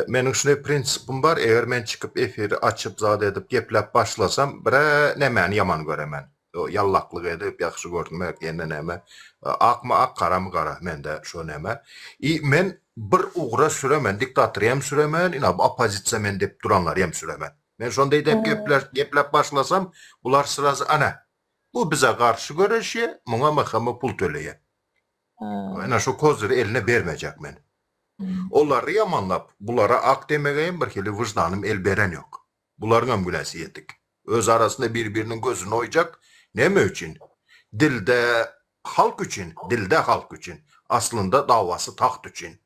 Mening şunday prinsipim var, eğer men çıkıp efiri açıp zat edip geplep başlasam, bire nemeni yaman göremen. O yallaklık edip yaxşı görmek yenne neme. Akma ak, kara mı kara, mende şu neme. Men bir uğra süremen, diktatoriyem süremen, inab opozisiya men dep duranlar yem süremen. Men şonday dep geplep başlasam, bular sırası ana. Bu bize karşı görüşe, buna mahkeme pul töleye. Ana şu kozları eline vermeyecek men. Onları yamanlap, bulara ak demegeyim bir kere vicdanım el beren yok. Buların ambulası yedik. Öz arasında birbirinin gözünü oyacak. Ne için? Dilde halk için, dilde halk için. Aslında davası taht için.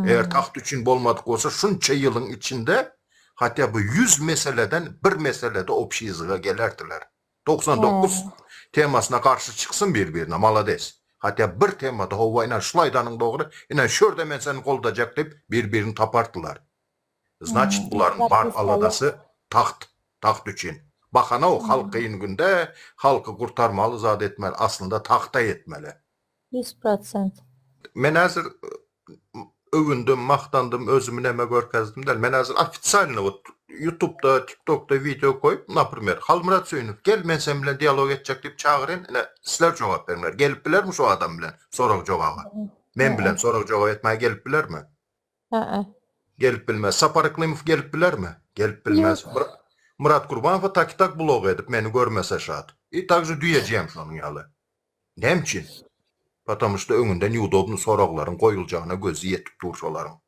Eğer taht için bolmadık olsa şunca yılın içinde hatta bu 100 meseleden bir meselede opşizliğe gelerdiler. 99 temasına karşı çıksın birbirine malades. Hatta bir temada hovayla şulaydanın doğru yine şurada men seni koldacak deyip birbirini taparttılar. Значит buların var aladası taht için. Bakana o halkı günde halkı kurtarmalı, zat etmeli. Aslında tahta yetmeli. 100%. Men hazır övündüm, maqtandım, özümü neme görkezdim del. Men hazır ofitsialni YouTube'da, TikTok'da video koyup, napример, Halmurat Söyünüv, gel men sen bilen diyalog edecek deyip çağırın, sizler cevap verinler. Gelip biler mi şu adam bilen sorak cevabı? Men bilen sorak cevap etmeye gelip biler mi? Gelip bilmez. Saparıklıyımov gelip biler mi? Gelip bilmez. Murat Kurbanov tak blog edip meni görmese şart. Takже duyacağım şunun yalı. Nem için? Потому что öňünde neudobny sorakların koyulacağına gözü yetip durşoların.